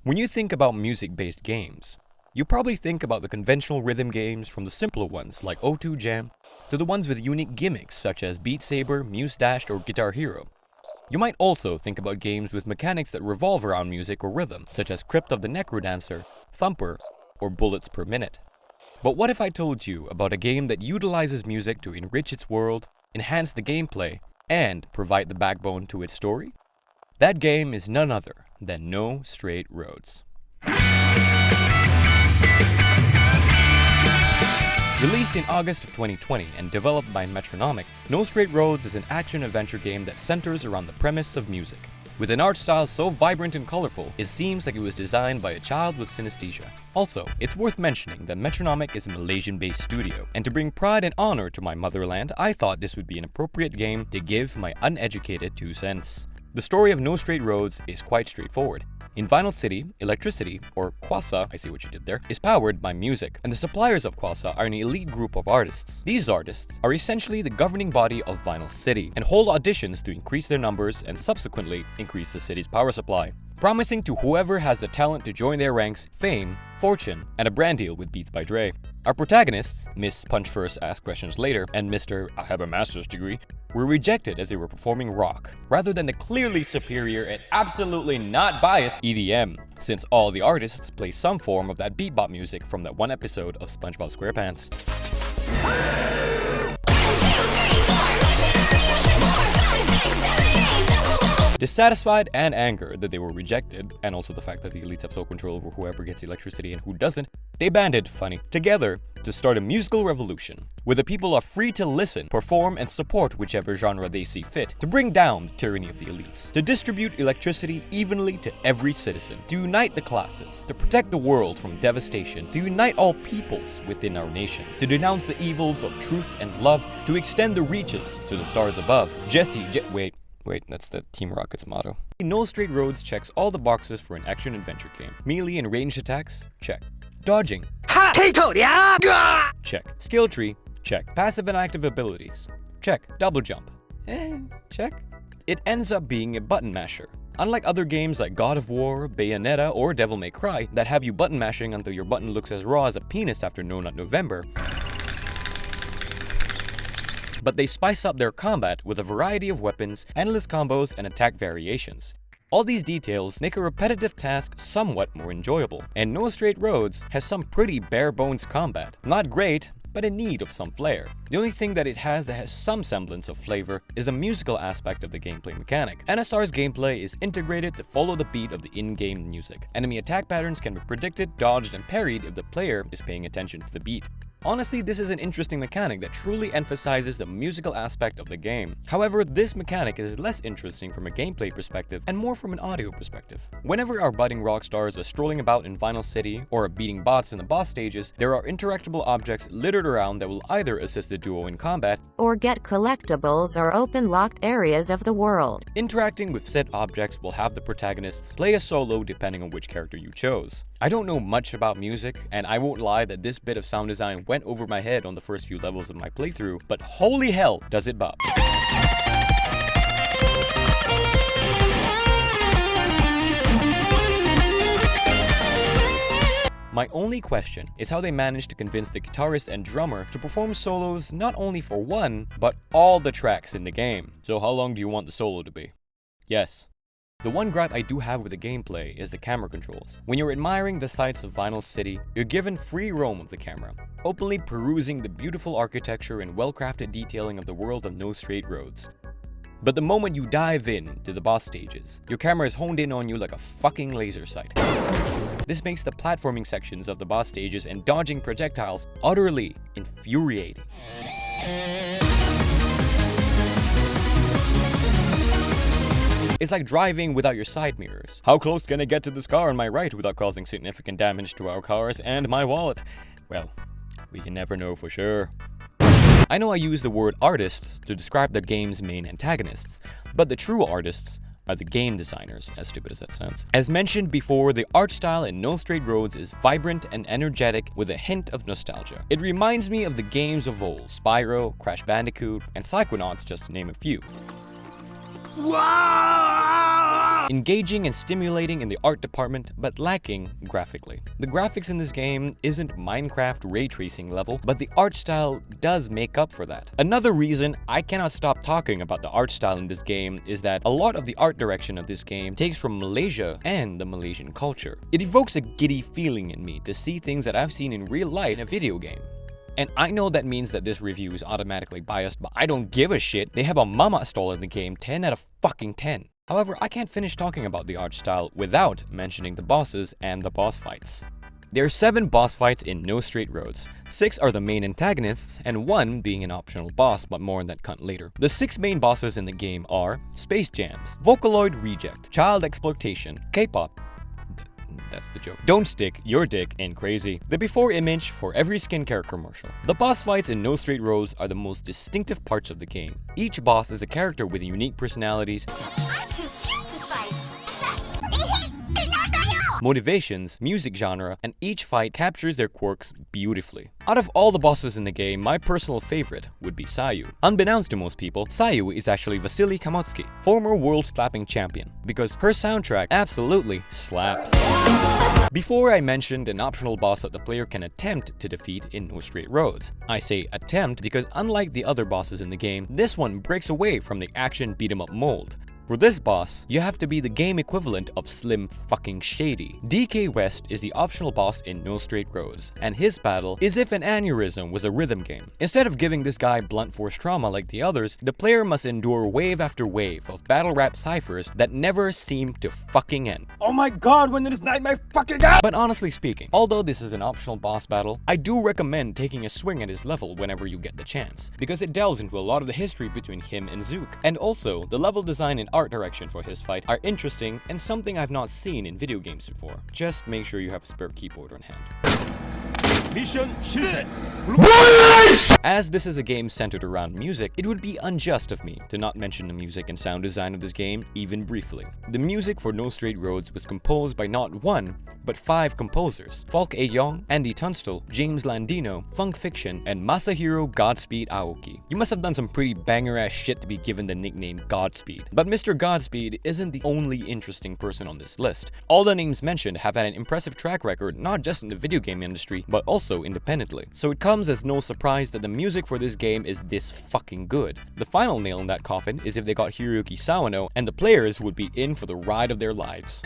When you think about music-based games, you probably think about the conventional rhythm games, from the simpler ones like O2 Jam to the ones with unique gimmicks such as Beat Saber, Muse Dash, or Guitar Hero. You might also think about games with mechanics that revolve around music or rhythm, such as Crypt of the Necrodancer, Thumper, or Bullets Per Minute. But what if I told you about a game that utilizes music to enrich its world, enhance the gameplay, and provide the backbone to its story? That game is none other than No Straight Roads. Released in August of 2020 and developed by Metronomik, No Straight Roads is an action-adventure game that centers around the premise of music. With an art style so vibrant and colorful, it seems like it was designed by a child with synesthesia. Also, it's worth mentioning that Metronomik is a Malaysian-based studio, and to bring pride and honor to my motherland, I thought this would be an appropriate game to give my uneducated 2 cents. The story of No Straight Roads is quite straightforward. In Vinyl City, electricity, or Kwasa, I see what you did there, is powered by music, and the suppliers of Kwasa are an elite group of artists. These artists are essentially the governing body of Vinyl City, and hold auditions to increase their numbers and subsequently increase the city's power supply, promising to whoever has the talent to join their ranks fame, fortune, and a brand deal with Beats by Dre. Our protagonists, Miss Punch First Ask Questions Later and Mr. I Have a Master's Degree, were rejected as they were performing rock, rather than the clearly superior and absolutely not biased EDM, since all the artists play some form of that beatbop music from that one episode of SpongeBob SquarePants. Dissatisfied and angered that they were rejected, and also the fact that the elites have sole control over whoever gets electricity and who doesn't, they banded, together to start a musical revolution, where the people are free to listen, perform, and support whichever genre they see fit, to bring down the tyranny of the elites, to distribute electricity evenly to every citizen, to unite the classes, to protect the world from devastation, to unite all peoples within our nation, to denounce the evils of truth and love, to extend the reaches to the stars above. Wait, that's the Team Rocket's motto. No Straight Roads checks all the boxes for an action-adventure game. Melee and ranged attacks? Check. Dodging? Check. Skill tree? Check. Passive and active abilities? Check. Double jump? Check. It ends up being a button masher. Unlike other games like God of War, Bayonetta, or Devil May Cry that have you button mashing until your button looks as raw as a penis after No Nut November, but they spice up their combat with a variety of weapons, endless combos, and attack variations. All these details make a repetitive task somewhat more enjoyable, and No Straight Roads has some pretty bare-bones combat. Not great, but in need of some flair. The only thing that it has that has some semblance of flavor is the musical aspect of the gameplay mechanic. NSR's gameplay is integrated to follow the beat of the in-game music. Enemy attack patterns can be predicted, dodged, and parried if the player is paying attention to the beat. Honestly, this is an interesting mechanic that truly emphasizes the musical aspect of the game. However, this mechanic is less interesting from a gameplay perspective and more from an audio perspective. Whenever our budding rock stars are strolling about in Vinyl City or are beating bots in the boss stages, there are interactable objects littered around that will either assist the duo in combat or get collectibles or open locked areas of the world. Interacting with said objects will have the protagonists play a solo depending on which character you chose. I don't know much about music, and I won't lie that this bit of sound design went over my head on the first few levels of my playthrough, but holy hell does it bop. My only question is how they managed to convince the guitarist and drummer to perform solos not only for one, but all the tracks in the game. So how long do you want the solo to be? Yes. The one gripe I do have with the gameplay is the camera controls. When you're admiring the sights of Vinyl City, you're given free roam of the camera, openly perusing the beautiful architecture and well-crafted detailing of the world of No Straight Roads. But the moment you dive in to the boss stages, your camera is honed in on you like a fucking laser sight. This makes the platforming sections of the boss stages and dodging projectiles utterly infuriating. It's like driving without your side mirrors. How close can I get to this car on my right without causing significant damage to our cars and my wallet? Well, we can never know for sure. I know I use the word artists to describe the game's main antagonists, but the true artists are the game designers, as stupid as that sounds. As mentioned before, the art style in No Straight Roads is vibrant and energetic with a hint of nostalgia. It reminds me of the games of old, Spyro, Crash Bandicoot, and Psychonauts, just to name a few. engaging and stimulating in the art department, but lacking graphically. The graphics in this game isn't Minecraft ray tracing level, but the art style does make up for that. Another reason I cannot stop talking about the art style in this game is that a lot of the art direction of this game takes from Malaysia and the Malaysian culture. It evokes a giddy feeling in me to see things that I've seen in real life in a video game. And I know that means that this review is automatically biased, but I don't give a shit. They have a mama stall in the game, 10 out of fucking 10. However, I can't finish talking about the art style without mentioning the bosses and the boss fights. There are 7 boss fights in No Straight Roads. 6 are the main antagonists, and 1 being an optional boss, but more on that cunt later. The 6 main bosses in the game are Space Jams, Vocaloid Reject, Child Exploitation, K-pop, that's the joke, Don't Stick Your Dick in Crazy, the before image for every skincare commercial. The boss fights in No Straight Roads are the most distinctive parts of the game. Each boss is a character with unique personalities, motivations, music genre, and each fight captures their quirks beautifully. Out of all the bosses in the game, my personal favorite would be Sayu. Unbeknownst to most people, Sayu is actually Vasily Kamotsky, former world-slapping champion, because her soundtrack absolutely slaps. Before I mentioned an optional boss that the player can attempt to defeat in No Straight Roads. I say attempt because unlike the other bosses in the game, this one breaks away from the action beat-em-up mold. For this boss, you have to be the game equivalent of Slim fucking Shady. DK West is the optional boss in No Straight Roads, and his battle is if an aneurysm was a rhythm game. Instead of giving this guy blunt force trauma like the others, the player must endure wave after wave of battle rap ciphers that never seem to fucking end. Oh my god, when is nightmare fucking end? But honestly speaking, although this is an optional boss battle, I do recommend taking a swing at his level whenever you get the chance, because it delves into a lot of the history between him and Zook, and also the level design and art direction for his fight are interesting and something I've not seen in video games before. Just make sure you have a spare keyboard on hand. Mission 실패. As this is a game centered around music, it would be unjust of me to not mention the music and sound design of this game even briefly. The music for No Straight Roads was composed by not 1, but 5 composers: Falk A. Young, Andy Tunstall, James Landino, Funk Fiction, and Masahiro Godspeed Aoki. You must have done some pretty banger-ass shit to be given the nickname Godspeed. But Mr. Godspeed isn't the only interesting person on this list. All the names mentioned have had an impressive track record not just in the video game industry, but also independently. So it comes as no surprise that the music for this game is this fucking good. The final nail in that coffin is if they got Hiroyuki Sawano, and the players would be in for the ride of their lives.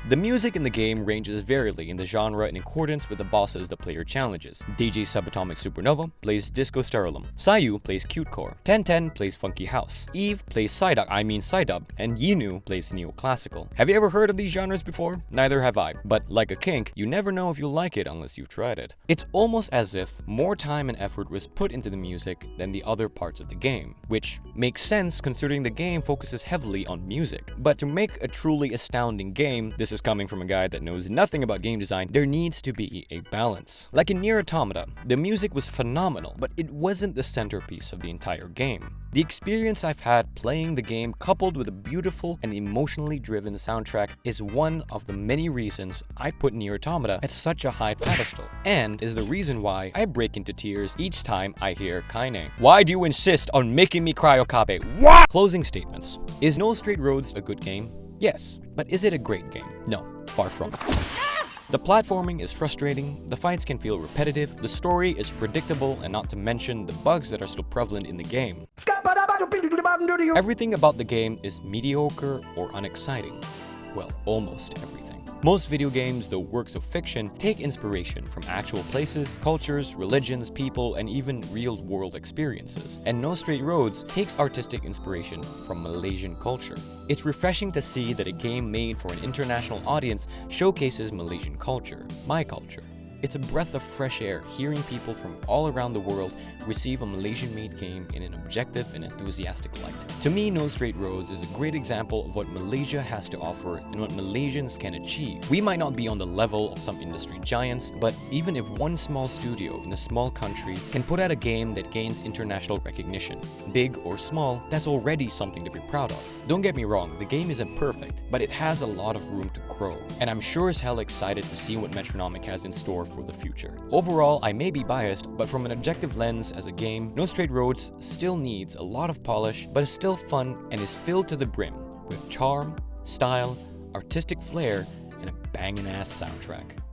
The music in the game ranges variably in the genre in accordance with the bosses the player challenges. DJ Subatomic Supernova plays Disco Sterilum, Sayu plays Cutecore, 1010 plays Funky House, Eve plays Psydub, and Yinu plays Neoclassical. Have you ever heard of these genres before? Neither have I, but like a kink, you never know if you'll like it unless you've tried it. It's almost as if more time and effort was put into the music than the other parts of the game, which makes sense considering the game focuses heavily on music. But to make a truly astounding game, this is coming from a guy that knows nothing about game design, there needs to be a balance. Like in Nier Automata, the music was phenomenal, but it wasn't the centerpiece of the entire game. The experience I've had playing the game coupled with a beautiful and emotionally driven soundtrack is one of the many reasons I put Nier Automata at such a high pedestal, and is the reason why I break into tears each time I hear Kaine. Why do you insist on making me cry, Okabe? What? Closing statements. Is No Straight Roads a good game? Yes, but is it a great game? No, far from it. The platforming is frustrating, the fights can feel repetitive, the story is predictable, and not to mention the bugs that are still prevalent in the game. Everything about the game is mediocre or unexciting. Well, almost everything. Most video games, though works of fiction, take inspiration from actual places, cultures, religions, people, and even real-world experiences. And No Straight Roads takes artistic inspiration from Malaysian culture. It's refreshing to see that a game made for an international audience showcases Malaysian culture, my culture. It's a breath of fresh air hearing people from all around the world receive a Malaysian-made game in an objective and enthusiastic light. To me, No Straight Roads is a great example of what Malaysia has to offer and what Malaysians can achieve. We might not be on the level of some industry giants, but even if one small studio in a small country can put out a game that gains international recognition, big or small, that's already something to be proud of. Don't get me wrong, the game isn't perfect, but it has a lot of room to grow, and I'm sure as hell excited to see what Metronomik has in store for the future. Overall, I may be biased, but from an objective lens as a game, No Straight Roads still needs a lot of polish, but is still fun and is filled to the brim with charm, style, artistic flair, and a bangin' ass soundtrack.